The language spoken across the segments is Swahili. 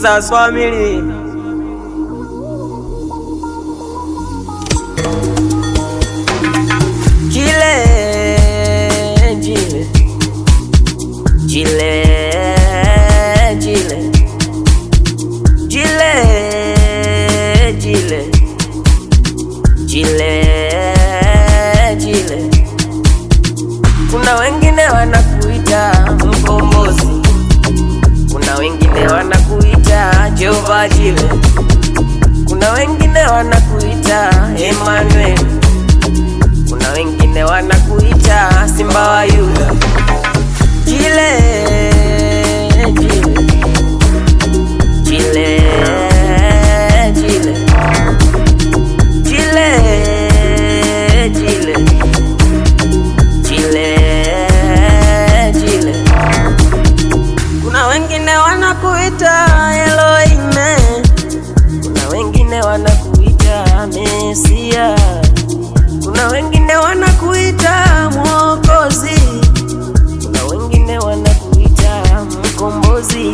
Jesus family. Jile. Kuna wengine wanakuita mkombozi, kuna wengine wanakuita Jehova Jile, kuna wengine wanakuita Emmanuel, kuna wengine wanakuita Simba wa Yuda. Jile, Jile, Jile, Jile, Jile, Jile, Jile. Kuna wengine wanakuita Elohim, kuna wengine wanakuita Mesia, kuna wengine wanakuita Mwokozi, kuna wengine wanakuita Mkombozi.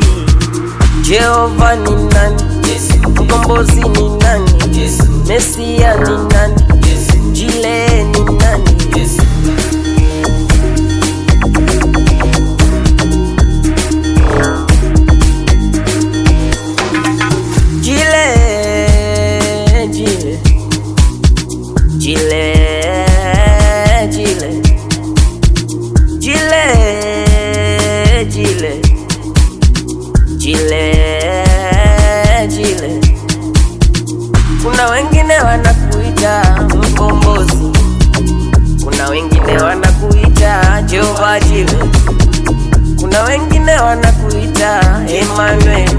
Jehova ni nani? Yesu. Mkombozi ni nani? Yesu. Mesia ni nani? Yesu. Jile ni nani? Yesu. Jile, Jile, Jile, Jile, Jile, Jile, Jile, Jile. Kuna wengine wanakuita Mkombozi, kuna wengine wanakuita Jehova Jile, kuna wengine wanakuita Emmanuel,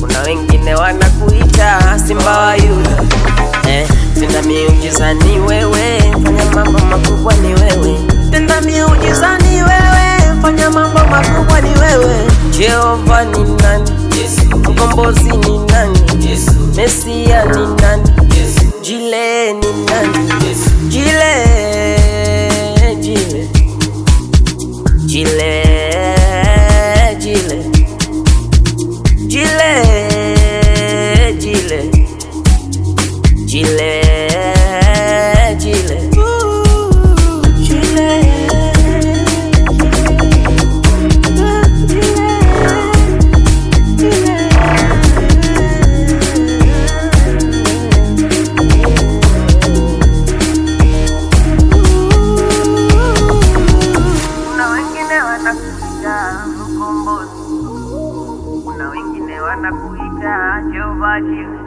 kuna wengine wanakuita Simba wa Yuda. Tenda miujiza ni wewe, fanya mambo makubwa ni wewe. Tenda miujiza ni wewe, fanya mambo makubwa ni wewe. Jehova ni nani? Yesu. Mkombozi ni nani? Yesu. Mesia ni nani? Yesu. Jile ni nani? Yesu. Jile, Jile, Jile, Jile, Jile, Jile, Jile, Jile. Kuna wengine wanakuita Mkombozi, kuna wengine wanakuita Jehova Jile,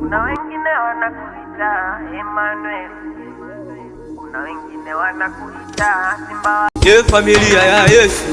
kuna wengine wanakuita Emmanuel, kuna wengine wanakuita Simba wa... Familia ya Yesu.